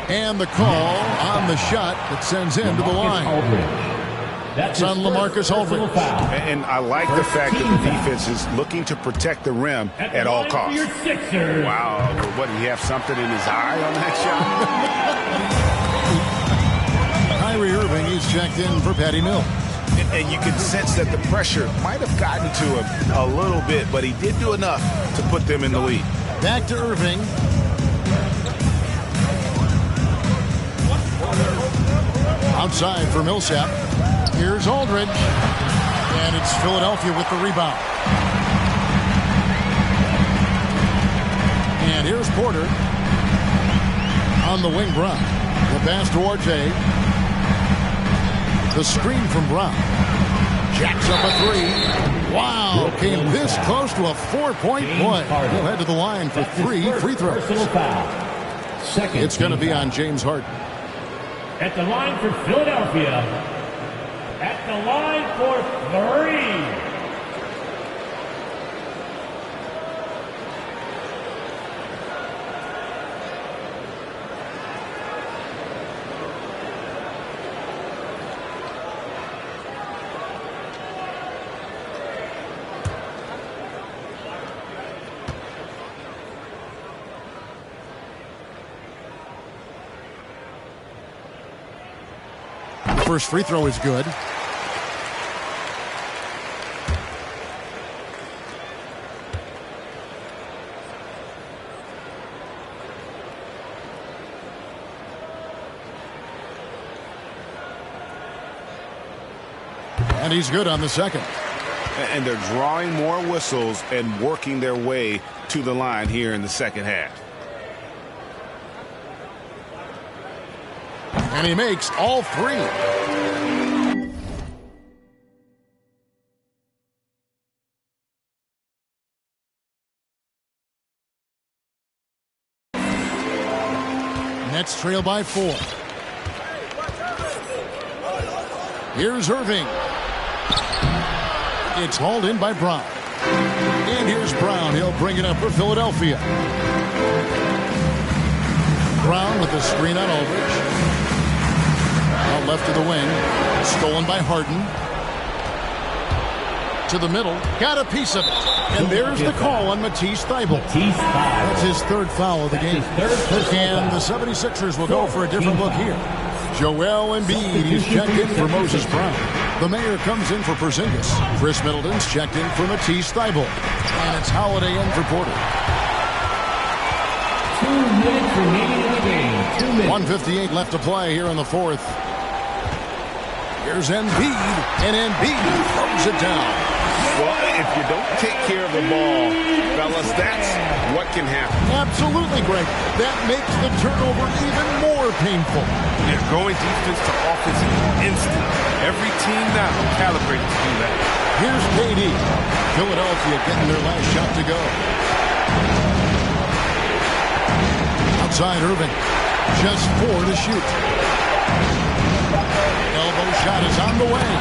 And the call on the shot that sends him to the line. That's on LaMarcus Aldridge. And I like the fact that the defense is looking to protect the rim at all costs. Wow, what, did he have something in his eye on that shot? Kyrie Irving is checked in for Patty Mills. And you can sense that the pressure might have gotten to him a little bit, but he did do enough to put them in the lead. Back to Irving. Outside for Millsap. Here's Aldridge. And it's Philadelphia with the rebound. And here's Porter. On the wing, Brown. The pass to Duarte. The screen from Brown. Jacks up a 3. Wow. Came this close to a 4-point play. He'll head to the line for 3 free throws. It's going to be on James Harden. At the line for Philadelphia. At the line for 3. First free throw is good. And he's good on the second. And they're drawing more whistles and working their way to the line here in the second half. And he makes all 3. Nets trail by 4. Here's Irving. It's hauled in by Brown. And here's Brown. He'll bring it up for Philadelphia. Brown with the screen on Aldridge. Out left to the wing. Stolen by Harden. To the middle. Got a piece of it. And there's the call on Matisse Thybulle. That's his third foul of the game. And the 76ers will go for a different look here. Joel Embiid, he's checked in for Moses Brown. The mayor comes in for Porzingis. Chris Middleton's checked in for Matisse Thybulle. And it's Holiday in for Porter. 2 minutes remaining in the game. 2 minutes. 1:58 left to play here in the fourth. Here's Embiid, and Embiid throws it down. Well, if you don't take care of the ball, fellas, that's what can happen. Absolutely, Greg. That makes the turnover even more painful. Yeah, going defense to offense is instant. Every team now calibrated to do that. Here's KD. Philadelphia getting their last shot to go. Outside Irving. Just 4 to shoot. Elbow shot is on the way.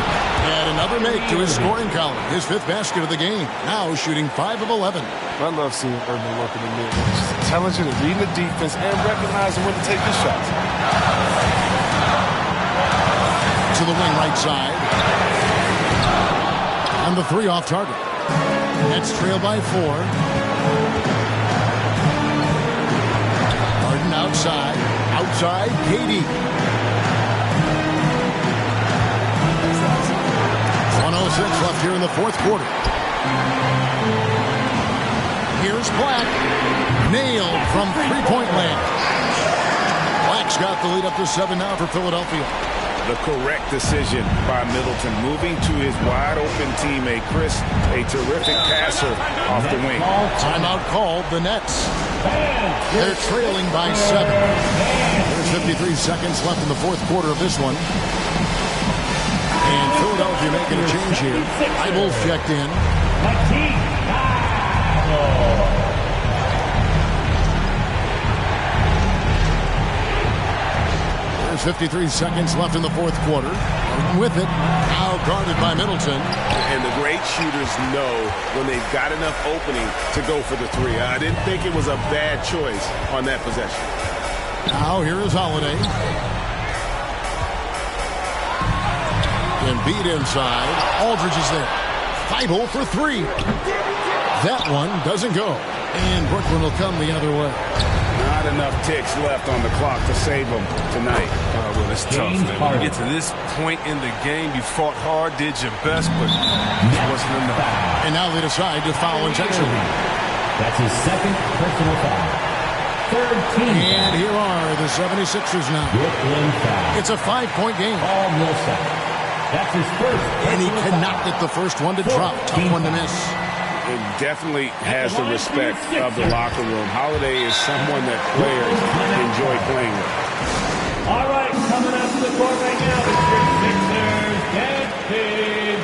And another make to his scoring column. His 5th basket of the game. Now shooting 5 of 11. I love seeing Irving work in the middle. He's intelligent at reading the defense and recognizing when to take his shots. To the wing right side. And the 3 off target. Nets trail by 4. Harden outside. Outside, KD. 1:06 left here in the fourth quarter. Here's Black. Nailed from three-point land. Black's got the lead up to 7 now for Philadelphia. The correct decision by Middleton, moving to his wide-open teammate, Chris, a terrific passer off the wing. Timeout called, the Nets. They're trailing by 7. There's 53 seconds left in the fourth quarter of this one. And Philadelphia making a change here. Thybulle's checked in. There's 53 seconds left in the fourth quarter. With it, now guarded by Middleton. And the great shooters know when they've got enough opening to go for the 3. I didn't think it was a bad choice on that possession. Now here is Holiday. Embiid inside. Aldridge is there. Thybulle for 3. That one doesn't go. And Brooklyn will come the other way. Not enough ticks left on the clock to save them tonight. Well, it's tough, man. When you get to this point in the game, you fought hard, did your best, but it wasn't enough. And now they decide to foul intentionally. That's his 2nd personal foul. 3rd team. And here are the 76ers now. It's a 5-point game. Paul Millsap. That's his 1st. And he cannot get the first one to drop. Tough one to miss. It definitely has the respect of the locker room. Holiday is someone that players enjoy playing with. All right, coming out to the court right now, it's your Sixers, David.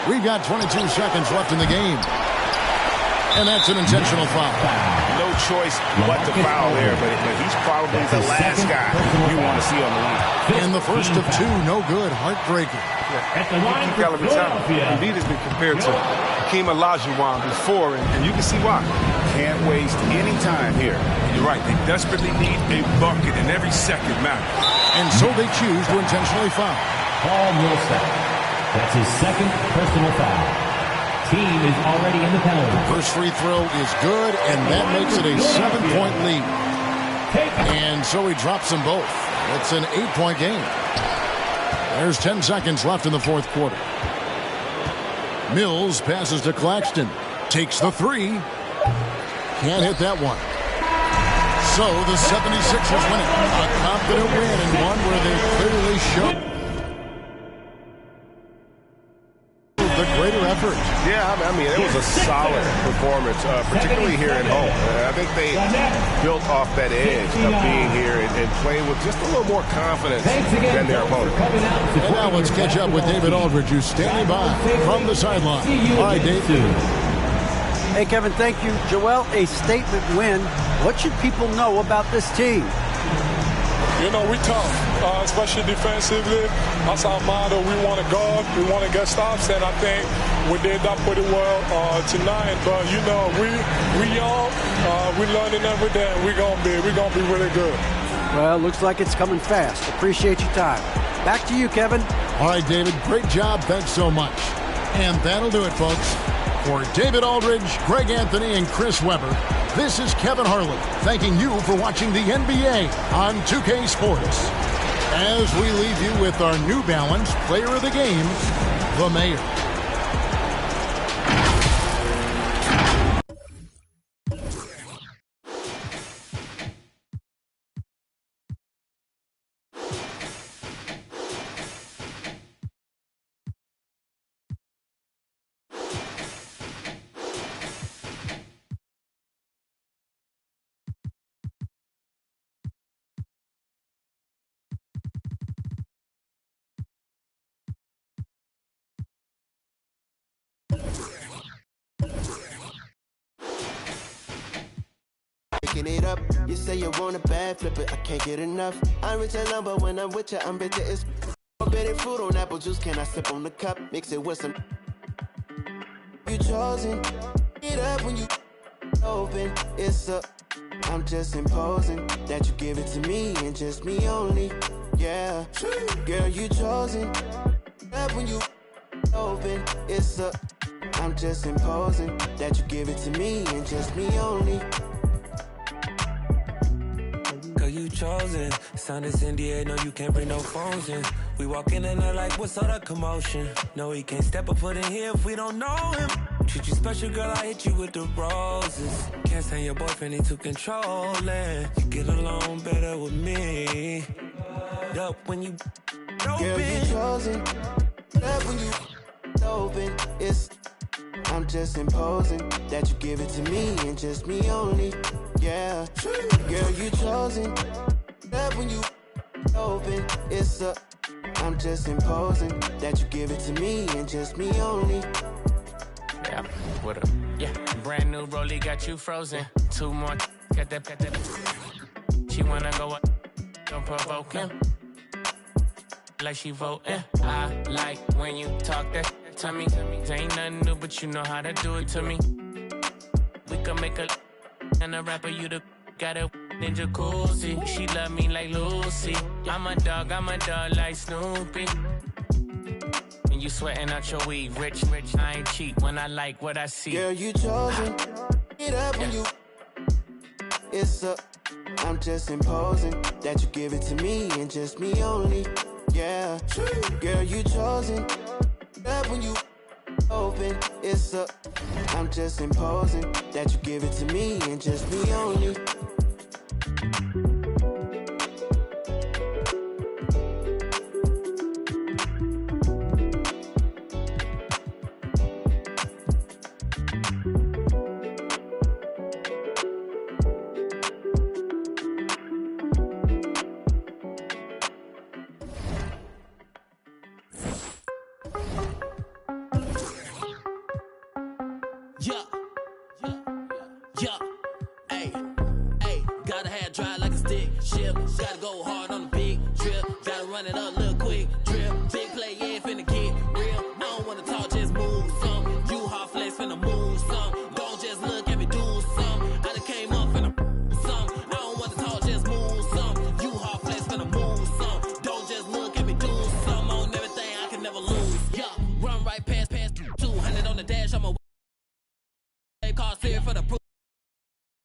We've got 22 seconds left in the game. And that's an intentional foul. No choice but to foul there, but he's probably the last guy you want to see on the line. And the first of 2, no good. Heartbreaker. At the line for Philadelphia. Embiid has been compared to Hakeem Olajuwon before, and you can see why. Can't waste any time here. You're right. They desperately need a bucket, and every second matters. And so they choose to intentionally foul. Paul Millsap. That's his 2nd personal foul. Team is already in the penalty. First free throw is good, and that makes it a 7-point lead. And so he drops them both. It's an 8-point game. There's 10 seconds left in the fourth quarter. Mills passes to Claxton. Takes the 3. Can't hit that one. So the 76ers win it. A confident win, and one where they clearly show the greater effort. effort. Yeah, I mean, it was a solid performance, particularly here at home. I think they built off that edge of being here and playing with just a little more confidence than their opponent. And now let's catch up with David Aldridge, who's standing by from the sideline. All right, Dave. Hey, Kevin, thank you. Joel, a statement win. What should people know about this team? You know, we tough, especially defensively. That's our motto. We want to guard, we want to get stops, and I think we did that pretty well tonight. But you know, we young, we learning every day, and we're gonna be really good. Well, looks like it's coming fast. Appreciate your time. Back to you, Kevin. All right, David, great job. Thanks so much. And that'll do it, folks. For David Aldridge, Greg Anthony, and Chris Webber, this is Kevin Harlan thanking you for watching the NBA on 2K Sports. As we leave you with our New Balance Player of the Game, the Mayor. It up. You say you want a bad flip it, I can't get enough. I'm rich alone, but when I'm with you, I'm bitter as forbidden fruit on apple juice. Can I sip on the cup? Mix it with some. You chosen. It up when you open. It's up. I'm just imposing that you give it to me and just me only. Yeah, girl, you chosen. Up when you open. It's up. I'm just imposing that you give it to me and just me only. You chosen. Sound is in the air, no, you can't bring no phones in. We walk in and they're like, what's all that commotion? No, he can't step a foot in here if we don't know him. Treat you special, girl, I hit you with the roses. Can't stand your boyfriend, he too controlling. You get along better with me. Up when you open. Girl, you chosen. Up when you open. It's I'm just imposing that you give it to me and just me only. Yeah, girl, you chosen. Love when you open. It's up. I'm just imposing that you give it to me and just me only. Yeah, what up? Yeah, brand new rollie got you frozen. Two more, got that. She wanna go up, don't provoke him. Like she voting. I like when you talk that to me. Ain't nothing new, but you know how to do it to me. We can make a and a rapper, you the got a ninja jacuzzi. She love me like Lucy. I'm a dog like Snoopy. And you sweating out your weed, rich, I ain't cheap when I like what I see. Girl, you chosen. It up when you. It's up. I'm just imposing that you give it to me and just me only. Yeah, girl, you chosen. Up when you open. It's up. I'm just imposing that you give it to me and just me only.